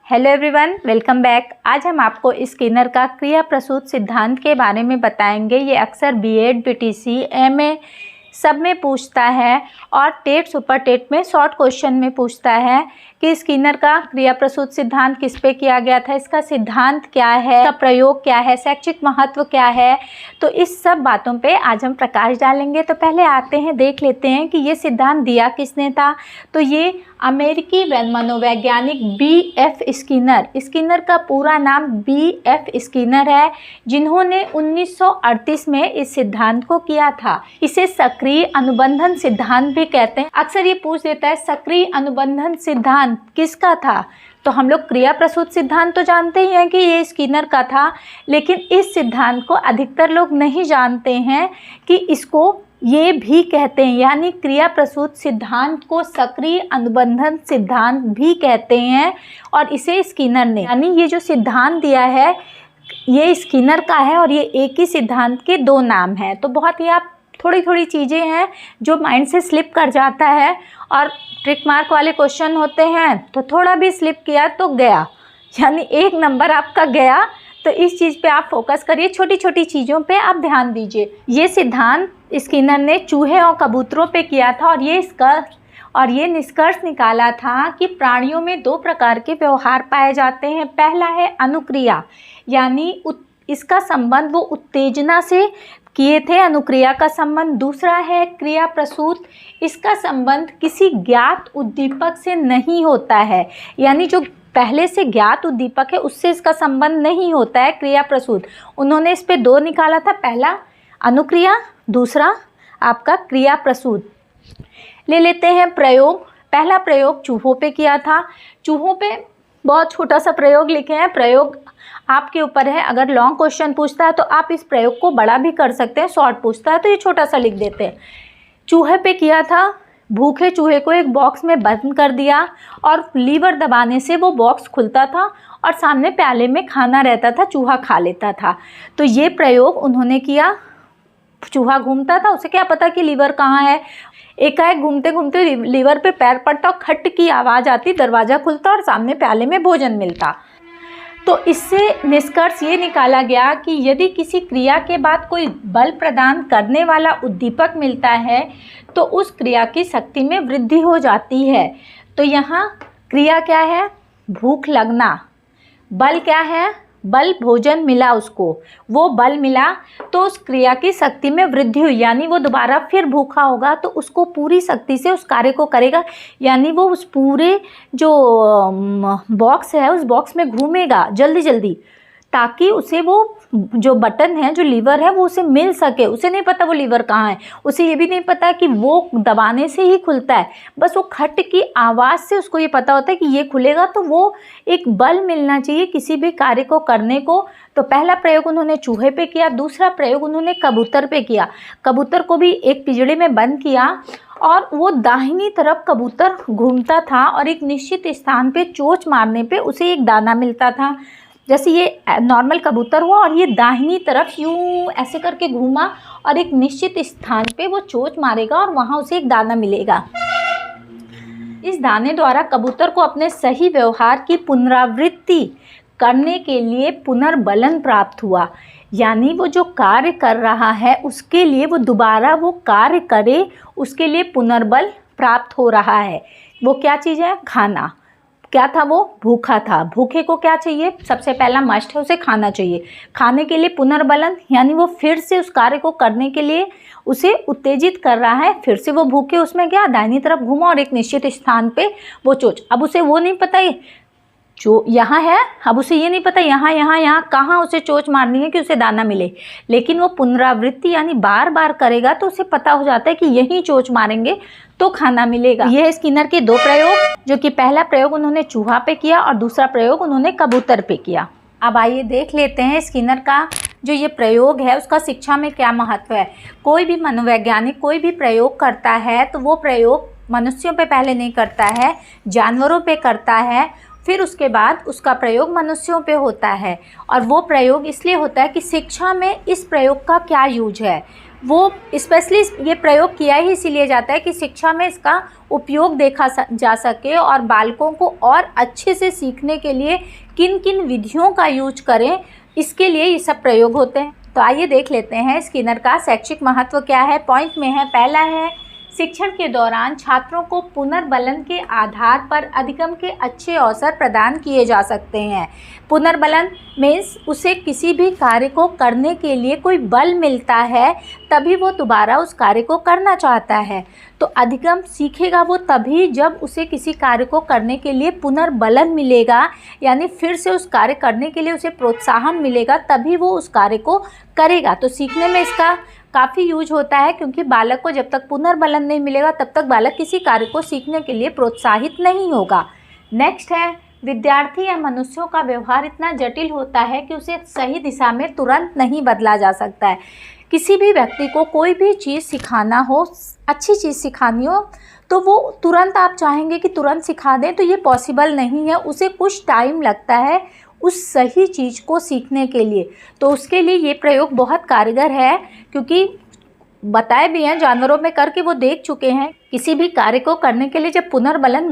Hello everyone, welcome back. आज हम आपको स्किनर का क्रिया प्रसूत सिद्धांत के बारे में बताएंगे। ये अक्सर बीएड, बीटीसी, एमए सब में पूछता है और टेट सुपर टेट में शॉर्ट क्वेश्चन में पूछता है कि स्किनर का क्रिया प्रसूत सिद्धांत किस पे किया गया था, इसका सिद्धांत क्या है, इसका प्रयोग क्या है, शैक्षिक महत्व क्या है। तो इस सब बातों पे आज हम प्रकाश डालेंगे। तो पहले आते हैं, देख लेते हैं कि ये सिद्धांत दिया किसने था। तो ये अमेरिकी मनोवैज्ञानिक बी.एफ. स्किनर का पूरा नाम बी.एफ. स्किनर है, जिन्होंने 1938 में इस सिद्धांत को किया था। इसे सक्रिय अनुबंधन सिद्धांत भी कहते हैं। अक्सर ये पूछ देता है सक्रिय अनुबंधन सिद्धांत किसका था। तो हम लोग क्रिया प्रसूत सिद्धांत तो जानते ही हैं कि ये स्किनर का था, लेकिन इस सिद्धांत को अधिकतर लोग नहीं जानते हैं कि इसको ये भी कहते हैं, यानी क्रिया प्रसूत सिद्धांत को सक्रिय अनुबंधन सिद्धांत भी कहते हैं। और इसे स्किनर ने, यानी ये जो सिद्धांत दिया है ये स्किनर का है और ये एक ही सिद्धांत के दो नाम हैं। तो बहुत ही आप थोड़ी थोड़ी चीज़ें हैं जो माइंड से स्लिप कर जाता है और ट्रिक मार्क वाले क्वेश्चन होते हैं, तो थोड़ा भी स्लिप किया तो गया, यानी 1 नंबर आपका गया। तो इस चीज़ पे आप फोकस करिए, छोटी छोटी चीज़ों पे आप ध्यान दीजिए। ये सिद्धांत स्किनर ने चूहे और कबूतरों पे किया था और ये निष्कर्ष निकाला था कि प्राणियों में 2 प्रकार के व्यवहार पाए जाते हैं। पहला है अनुक्रिया, यानी इसका संबंध वो उत्तेजना से किए थे, अनुक्रिया का संबंध। दूसरा है क्रिया प्रसूत, इसका संबंध किसी ज्ञात उद्दीपक से नहीं होता है, यानी जो पहले से ज्ञात उद्दीपक है उससे इसका संबंध नहीं होता है क्रिया प्रसूत। उन्होंने इस पे 2 निकाला था, पहला अनुक्रिया, दूसरा आपका क्रिया प्रसूत। ले लेते हैं प्रयोग। पहला प्रयोग चूहों पे किया था। चूहों पे बहुत छोटा सा प्रयोग लिखे हैं, प्रयोग आपके ऊपर है। अगर लॉन्ग क्वेश्चन पूछता है तो आप इस प्रयोग को बड़ा भी कर सकते हैं, शॉर्ट पूछता है तो ये छोटा सा लिख देते हैं। चूहे पे किया था, भूखे चूहे को एक बॉक्स में बंद कर दिया और लीवर दबाने से वो बॉक्स खुलता था और सामने प्याले में खाना रहता था, चूहा खा लेता था। तो ये प्रयोग उन्होंने किया। चूहा घूमता था, उसे क्या पता कि लीवर कहाँ है। एकाएक घूमते घूमते लीवर पे पैर पड़ता और खट की आवाज़ आती, दरवाज़ा खुलता और सामने प्याले में भोजन मिलता। तो इससे निष्कर्ष ये निकाला गया कि यदि किसी क्रिया के बाद कोई बल प्रदान करने वाला उद्दीपक मिलता है तो उस क्रिया की शक्ति में वृद्धि हो जाती है। तो यहाँ क्रिया क्या है? भूख लगना। बल क्या है? बल, भोजन मिला उसको, वो बल मिला तो उस क्रिया की शक्ति में वृद्धि हुई, यानी वो दोबारा फिर भूखा होगा तो उसको पूरी शक्ति से उस कार्य को करेगा, यानी वो उस पूरे जो बॉक्स है उस बॉक्स में घूमेगा जल्दी जल्दी, ताकि उसे वो जो बटन है, जो लीवर है, वो उसे मिल सके। उसे नहीं पता वो लीवर कहाँ है, उसे ये भी नहीं पता कि वो दबाने से ही खुलता है, बस वो खट की आवाज़ से उसको ये पता होता है कि ये खुलेगा। तो वो एक बल मिलना चाहिए किसी भी कार्य को करने को। तो पहला प्रयोग उन्होंने चूहे पे किया, दूसरा प्रयोग उन्होंने कबूतर पे किया। कबूतर को भी एक पिंजड़े में बंद किया और वो दाहिनी तरफ कबूतर घूमता था और एक निश्चित स्थान पे चोंच मारने पे उसे एक दाना मिलता था। जैसे ये नॉर्मल कबूतर हुआ और ये दाहिनी तरफ यूं ऐसे करके घूमा और एक निश्चित स्थान पे वो चोंच मारेगा और वहाँ उसे एक दाना मिलेगा। इस दाने द्वारा कबूतर को अपने सही व्यवहार की पुनरावृत्ति करने के लिए पुनर्बलन प्राप्त हुआ, यानी वो जो कार्य कर रहा है उसके लिए वो दोबारा वो कार्य करे, उसके लिए पुनर्बल प्राप्त हो रहा है। वो क्या चीज़ है? खाना। क्या था वो? भूखा था। भूखे को क्या चाहिए? सबसे पहला मस्ट है, उसे खाना चाहिए। खाने के लिए पुनर्बलन, यानी वो फिर से उस कार्य को करने के लिए उसे उत्तेजित कर रहा है। फिर से वो भूखे उसमें गया, दाहिनी तरफ घूमा और एक निश्चित स्थान पे वो चोंच। अब उसे वो नहीं पता है जो यहाँ है, अब उसे ये नहीं पता यहाँ कहाँ उसे चोंच मारनी है कि उसे दाना मिले, लेकिन वो पुनरावृत्ति यानी बार बार करेगा तो उसे पता हो जाता है कि यहीं चोंच मारेंगे तो खाना मिलेगा। ये है स्किनर के 2 प्रयोग, जो कि पहला प्रयोग उन्होंने चूहा पे किया और दूसरा प्रयोग उन्होंने कबूतर पे किया। अब आइए देख लेते हैं स्किनर का जो ये प्रयोग है उसका शिक्षा में क्या महत्व है। कोई भी मनोवैज्ञानिक कोई भी प्रयोग करता है तो वो प्रयोग मनुष्यों पे पहले नहीं करता है, जानवरों पे करता है, फिर उसके बाद उसका प्रयोग मनुष्यों पे होता है। और वो प्रयोग इसलिए होता है कि शिक्षा में इस प्रयोग का क्या यूज है, वो स्पेशली ये प्रयोग किया ही इसीलिए जाता है कि शिक्षा में इसका उपयोग देखा जा सके और बालकों को और अच्छे से सीखने के लिए किन किन विधियों का यूज करें, इसके लिए ये सब प्रयोग होते हैं। तो आइए देख लेते हैं स्किनर का शैक्षिक महत्व क्या है। पॉइंट में है, पहला है शिक्षण के दौरान छात्रों को पुनर्बलन के आधार पर अधिगम के अच्छे अवसर प्रदान किए जा सकते हैं। पुनर्बलन मीन्स उसे किसी भी कार्य को करने के लिए कोई बल मिलता है, तभी वो दोबारा उस कार्य को करना चाहता है। तो अधिगम सीखेगा वो तभी जब उसे किसी कार्य को करने के लिए पुनर्बलन मिलेगा, यानी फिर से उस कार्य करने के लिए उसे प्रोत्साहन मिलेगा, तभी वो उस कार्य को करेगा। तो सीखने में इसका काफ़ी यूज होता है, क्योंकि बालक को जब तक पुनर्बलन नहीं मिलेगा तब तक बालक किसी कार्य को सीखने के लिए प्रोत्साहित नहीं होगा। नेक्स्ट है, विद्यार्थी या मनुष्यों का व्यवहार इतना जटिल होता है कि उसे सही दिशा में तुरंत नहीं बदला जा सकता है। किसी भी व्यक्ति को कोई भी चीज़ सिखाना हो, अच्छी चीज़ सिखानी हो, तो वो तुरंत आप चाहेंगे कि तुरंत सिखा दें, तो ये पॉसिबल नहीं है। उसे कुछ टाइम लगता है उस सही चीज़ को सीखने के लिए। तो उसके लिए ये प्रयोग बहुत कारगर है, क्योंकि बताए भी हैं, जानवरों में करके वो देख चुके हैं। किसी भी कार्य को करने के लिए जब पुनर्बलन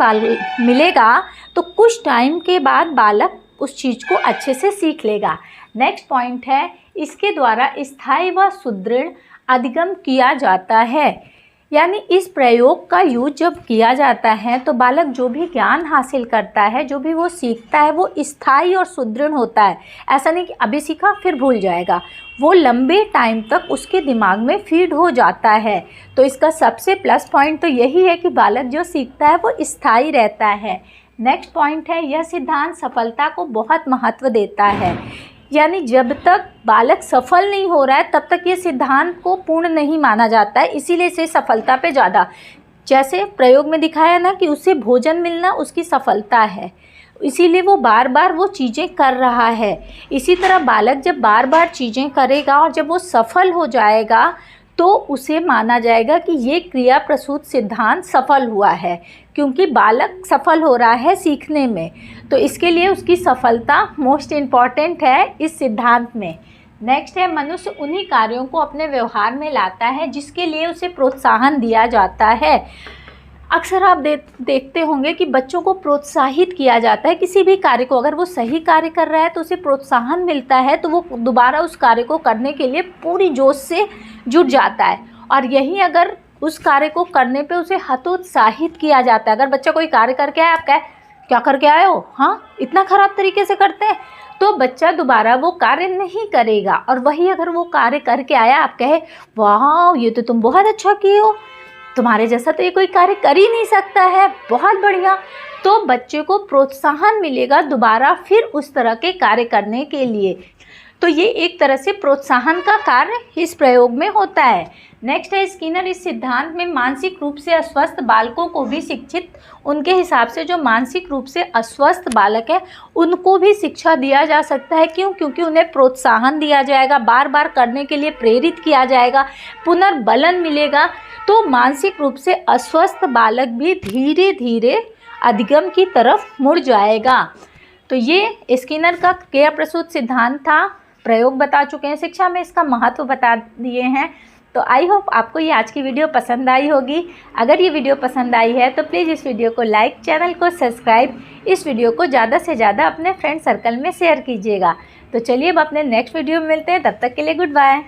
मिलेगा तो कुछ टाइम के बाद बालक उस चीज़ को अच्छे से सीख लेगा। नेक्स्ट पॉइंट है, इसके द्वारा स्थायी व सुदृढ़ अधिगम किया जाता है। यानी इस प्रयोग का यूज जब किया जाता है तो बालक जो भी ज्ञान हासिल करता है, जो भी वो सीखता है, वो स्थायी और सुदृढ़ होता है। ऐसा नहीं कि अभी सीखा फिर भूल जाएगा, वो लंबे टाइम तक उसके दिमाग में फीड हो जाता है। तो इसका सबसे प्लस पॉइंट तो यही है कि बालक जो सीखता है वो स्थायी रहता है। नेक्स्ट पॉइंट है, यह सिद्धांत सफलता को बहुत महत्व देता है। यानी जब तक बालक सफल नहीं हो रहा है तब तक ये सिद्धांत को पूर्ण नहीं माना जाता है, इसीलिए इसे सफलता पे ज़्यादा, जैसे प्रयोग में दिखाया ना कि उसे भोजन मिलना उसकी सफलता है, इसीलिए वो बार बार वो चीज़ें कर रहा है। इसी तरह बालक जब बार बार चीज़ें करेगा और जब वो सफल हो जाएगा तो उसे माना जाएगा कि ये क्रिया प्रसूत सिद्धांत सफल हुआ है, क्योंकि बालक सफल हो रहा है सीखने में। तो इसके लिए उसकी सफलता मोस्ट इम्पॉर्टेंट है इस सिद्धांत में। नेक्स्ट है, मनुष्य उन्हीं कार्यों को अपने व्यवहार में लाता है जिसके लिए उसे प्रोत्साहन दिया जाता है। अक्सर आप देखते होंगे कि बच्चों को प्रोत्साहित किया जाता है किसी भी कार्य को। अगर वो सही कार्य कर रहा है तो उसे प्रोत्साहन मिलता है, तो वो दोबारा उस कार्य को करने के लिए पूरी जोश से जुट जाता है। और यही अगर उस कार्य को करने पे उसे हतोत्साहित किया जाता है, अगर बच्चा कोई कार्य करके आए, आप क्या करके आए हो, हाँ इतना ख़राब तरीके से करते हैं, तो बच्चा दोबारा वो कार्य नहीं करेगा। और वही अगर वो कार्य करके आया, आप कहे वाह ये तो तुम बहुत अच्छा किए हो, तुम्हारे जैसा तो ये कोई कार्य कर ही नहीं सकता है, बहुत बढ़िया, तो बच्चे को प्रोत्साहन मिलेगा दोबारा फिर उस तरह के कार्य करने के लिए। तो ये एक तरह से प्रोत्साहन का कार्य इस प्रयोग में होता है। नेक्स्ट है, स्किनर इस सिद्धांत में मानसिक रूप से अस्वस्थ बालकों को भी शिक्षित, उनके हिसाब से जो मानसिक रूप से अस्वस्थ बालक है उनको भी शिक्षा दिया जा सकता है। क्यों? क्योंकि उन्हें प्रोत्साहन दिया जाएगा, बार बार करने के लिए प्रेरित किया जाएगा, पुनर्बलन मिलेगा, तो मानसिक रूप से अस्वस्थ बालक भी धीरे धीरे अधिगम की तरफ मुड़ जाएगा। तो ये स्किनर का क्रिया प्रसूत सिद्धांत था, प्रयोग बता चुके हैं, शिक्षा में इसका महत्व बता दिए हैं। तो आई होप आपको ये आज की वीडियो पसंद आई होगी। अगर ये वीडियो पसंद आई है तो प्लीज़ इस वीडियो को लाइक, चैनल को सब्सक्राइब, इस वीडियो को ज़्यादा से ज़्यादा अपने फ्रेंड सर्कल में शेयर कीजिएगा। तो चलिए अब अपने नेक्स्ट वीडियो में मिलते हैं, तब तक के लिए गुड बाय।